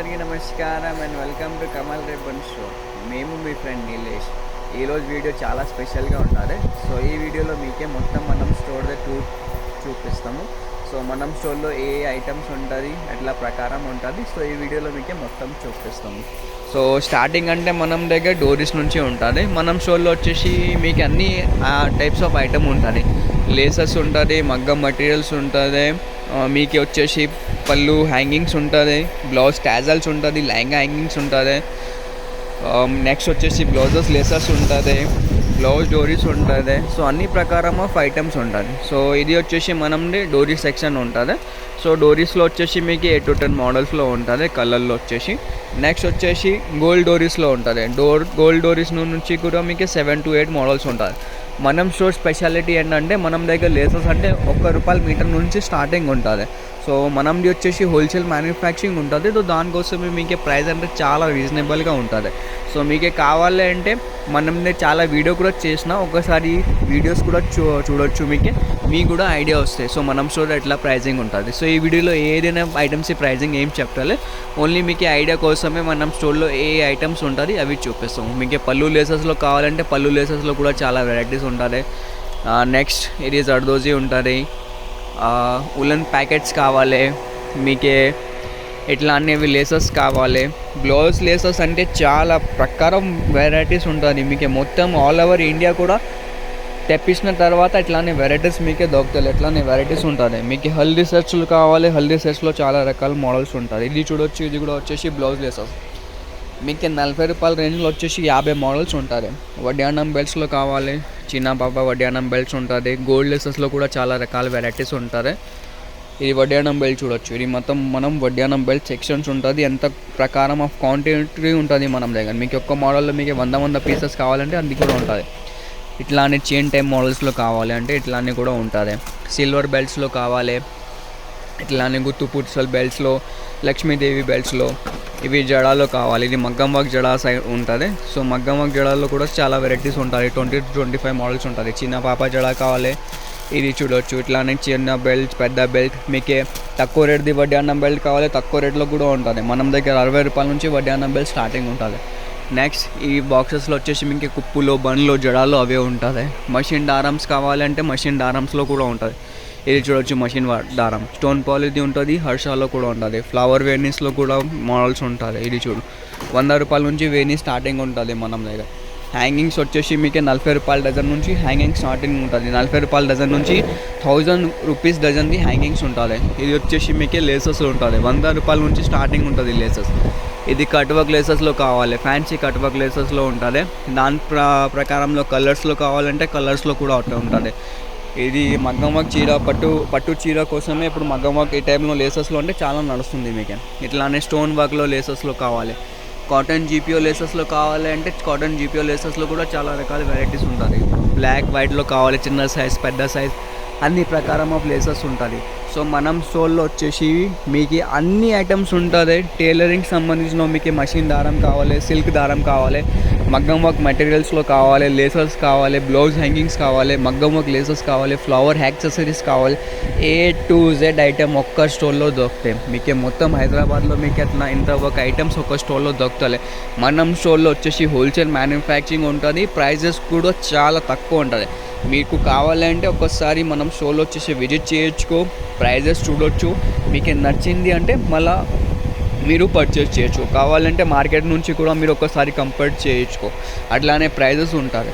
అందరికీ నమస్కారం and welcome to Kamal ribbon show. మేము మీ ఫ్రెండ్ నీలేష్. ఈరోజు వీడియో చాలా స్పెషల్గా ఉంటుంది. సో ఈ వీడియోలో మీకే మొత్తం మనం స్టోర్ టూర్ చూపిస్తాము. సో మనం స్టోర్లో ఏ ఐటమ్స్ ఉంటుంది అట్లా ప్రకారం ఉంటుంది. సో ఈ వీడియోలో మీకే మొత్తం చూపిస్తాము. సో స్టార్టింగ్ అంటే మనం దగ్గర డోరీస్ నుంచి ఉంటుంది. మనం స్టోర్లో వచ్చేసి మీకు అన్ని టైప్స్ ఆఫ్ ఐటమ్ ఉంటుంది. లేసెస్ ఉంటుంది, మగ్గం మటీరియల్స్ ఉంటుంది, మీకు వచ్చేసి పళ్ళు హ్యాంగింగ్స్ ఉంటుంది, బ్లౌజ్ టాజల్స్ ఉంటుంది, లెహంగా హ్యాంగింగ్స్ ఉంటుంది, నెక్స్ట్ వచ్చేసి బ్లౌజెస్ లేసెస్ ఉంటుంది, బ్లౌజ్ డోరీస్ ఉంటుంది. సో అన్ని ప్రకారం ఆఫ్ ఐటమ్స్ ఉంటుంది. సో ఇది వచ్చేసి మనది డోరీ సెక్షన్ ఉంటుంది. సో డోరీస్లో వచ్చేసి మీకు 8 to 10 మోడల్స్లో ఉంటుంది కలర్లో వచ్చేసి. నెక్స్ట్ వచ్చేసి గోల్డ్ డోరీస్లో ఉంటుంది. గోల్డ్ డోరీస్ నుంచి కూడా మీకు 7 to 8 మోడల్స్ ఉంటుంది. మనం స్టోర్ స్పెషాలిటీ ఏంటంటే మనం దగ్గర లేసెస్ అంటే ₹1 మీటర్ నుంచి స్టార్టింగ్ ఉంటుంది. సో మనది వచ్చేసి హోల్సేల్ మ్యానుఫ్యాక్చరింగ్ ఉంటుంది. సో దానికోసమే మీకు ప్రైస్ అంటే చాలా రీజనబుల్గా ఉంటుంది. సో మీకే కావాలి అంటే మనది చాలా వీడియో కూడా చేసిన, ఒకసారి వీడియోస్ కూడా చూడొచ్చు. మీకు కూడా ఐడియా వస్తాయి. సో మనం స్టోర్ ఎట్లా ప్రైజింగ్ ఉంటుంది. సో ఈ వీడియోలో ఏదైనా ఐటమ్స్ ప్రైజింగ్ ఏం చెప్పాలి, ఓన్లీ మీకు ఐడియా కోసమే మనం స్టోర్లో ఏ ఐటమ్స్ ఉంటుంది అవి చూపిస్తాము. మీకు పళ్ళు లేసెస్లో కావాలంటే పళ్ళు లేసెస్లో కూడా చాలా వెరైటీస్ ఉంటుంది. నెక్స్ట్ ఇది జర్దోజీ ఉంటుంది, ఉలన్ ప్యాకెట్స్ కావాలి, మీకే ఇట్లా అనేవి లేసెస్ కావాలి. బ్లౌజ్ లేసెస్ అంటే చాలా ప్రకారం వెరైటీస్ ఉంటుంది. మీకు మొత్తం ఆల్ ఓవర్ ఇండియా కూడా తెప్పించిన తర్వాత ఇట్లానే వెరైటీస్ మీకే దొరుకుతాయి. ఇట్లానే వెరైటీస్ ఉంటుంది. మీకు హల్దీ సెట్స్లు కావాలి, హల్దీ సెట్స్లో చాలా రకాల మోడల్స్ ఉంటుంది. ఇది చూడొచ్చు. ఇది కూడా వచ్చేసి బ్లౌజ్ లేసెస్ మీకు ₹40 రేంజ్లో వచ్చేసి 50 మోడల్స్ ఉంటుంది. వడ్డానం బెల్ట్స్లో కావాలి, చిన్న పాప వడ్డానం బెల్ట్స్ ఉంటుంది. గోల్డ్ లేసెస్లో కూడా చాలా రకాల వెరైటీస్ ఉంటుంది. ఇది వడ్డానం బెల్ట్ చూడొచ్చు. ఇది మొత్తం మనం వడ్డానం బెల్ట్ సెక్షన్స్ ఉంటుంది. ఎంత ప్రకారం ఆఫ్ క్వాంటిటీ ఉంటుంది మనం దగ్గర. మీకు ఒక్క మోడల్లో మీకు 100 పీసెస్ కావాలంటే అది కూడా ఉంటుంది. ఇట్లానే చైన్ టైప్ మోడల్స్లో కావాలి అంటే ఇట్లానే కూడా ఉంటుంది. సిల్వర్ బెల్ట్స్లో కావాలి, ఇట్లానే గుత్తు పూసల బెల్ట్స్లో, లక్ష్మీదేవి బెల్ట్స్లో, ఇవి జడాలో కావాలి. ఇది మగ్గం వర్క్ జడా సైడ్ ఉంటుంది. సో మగ్గం వర్క్ జడాలో కూడా చాలా వెరైటీస్ ఉంటుంది. 20 to 25 మోడల్స్ ఉంటుంది. చిన్న పాప జడా కావాలి, ఇది చూడొచ్చు. ఇట్లానే చిన్న బెల్ట్, పెద్ద బెల్ట్, మీకే తక్కువ రేట్ది వడ్డానం బెల్ట్ కావాలి, తక్కువ రేట్లో కూడా ఉంటుంది. మనం దగ్గర ₹60 నుంచి వడ్డానం బెల్ట్ స్టార్టింగ్ ఉంటుంది. నెక్స్ట్ ఈ బాక్సెస్లో వచ్చేసి మీకు కుప్పులో, బండ్లో, జడాలో అవే ఉంటుంది. మషిన్ దారమ్స్ కావాలంటే మషిన్ దారమ్స్లో కూడా ఉంటుంది. ఇది చూడొచ్చు. మషిన్ దారం స్టోన్ పాలిది ఉంటుంది, హర్షాలో కూడా ఉంటుంది. ఫ్లవర్ వేనీస్లో కూడా మోడల్స్ ఉంటుంది. ఇది చూడు, ₹100 నుంచి వేనీ స్టార్టింగ్ ఉంటుంది మనం దగ్గర. హ్యాంగింగ్స్ వచ్చేసి మీకు ₹40 డజన్ నుంచి హ్యాంగింగ్ స్టార్టింగ్ ఉంటుంది. ₹40 డజన్ నుంచి ₹1000 డజన్ది హ్యాంగింగ్స్ ఉంటుంది. ఇది వచ్చేసి మీకు లేసెస్ ఉంటుంది. ₹100 నుంచి స్టార్టింగ్ ఉంటుంది లేసెస్. ఇది కట్ వర్క్ లేసెస్లో కావాలి, ఫ్యాన్సీ కట్ వర్క్ లేసెస్లో ఉంటుంది. దాని ప్రకారంలో కలర్స్లో కావాలంటే కలర్స్లో కూడా ఉంటుంది. ఇది మగ్గం వర్క్ చీర, పట్టు చీర కోసమే ఇప్పుడు మగ్గం వర్క్ ఈ టైంలో లేసెస్లో అంటే చాలా నడుస్తుంది మీకు. ఇట్లానే స్టోన్ వర్క్లో లేసెస్లో కావాలి, కాటన్ జీపీఓ లేసెస్లో కావాలి అంటే కాటన్ జీపీఓ లేసెస్లో కూడా చాలా రకాల వెరైటీస్ ఉంటుంది. బ్లాక్ వైట్లో కావాలి, చిన్న సైజ్, పెద్ద సైజ్, అన్ని ప్రకారం ఆఫ్ లేసెస్ ఉంటుంది. సో మనం స్టోర్లో వచ్చేసి మీకు అన్ని ఐటమ్స్ ఉంటుంది. టైలరింగ్ సంబంధించిన మీకు మషిన్ దారం కావాలి, సిల్క్ దారం కావాలి, మగ్గం వర్క్ మెటీరియల్స్లో కావాలి, లేసెస్ కావాలి, బ్లౌజ్ హ్యాంగింగ్స్ కావాలి, మగ్గం వర్క్ లేసెస్ కావాలి, ఫ్లవర్ యాక్సెసరీస్ కావాలి, A to Z ఐటమ్ ఒక్క స్టోర్లో దొరుకుతాయి. మీకు మొత్తం హైదరాబాద్లో మీకు అట్లా ఇంతవరకు ఐటమ్స్ ఒక స్టోర్లో దొరుకుతాయి. మనం స్టోర్లో వచ్చేసి హోల్సేల్ మ్యానుఫ్యాక్చరింగ్ ఉంటుంది. ప్రైజెస్ కూడా చాలా తక్కువ ఉంటుంది. మీకు కావాలంటే ఒకసారి మనం స్టోర్లో వచ్చేసి విజిట్ చేయొచ్చు, ప్రైజెస్ చూడొచ్చు. మీకు నచ్చింది అంటే మళ్ళీ మీరు పర్చేస్ చేయొచ్చు. కావాలంటే మార్కెట్ నుంచి కూడా మీరు ఒకసారి కంపేర్ చేయొచ్చు. అట్లానే ప్రైజెస్ ఉంటుంది.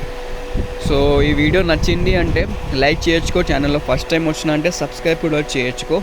సో ఈ వీడియో నచ్చింది అంటే లైక్ చేయొచ్చుకో, ఛానల్లో ఫస్ట్ టైం వచ్చినా అంటే సబ్స్క్రైబ్ కూడా చేయొచ్చుకో.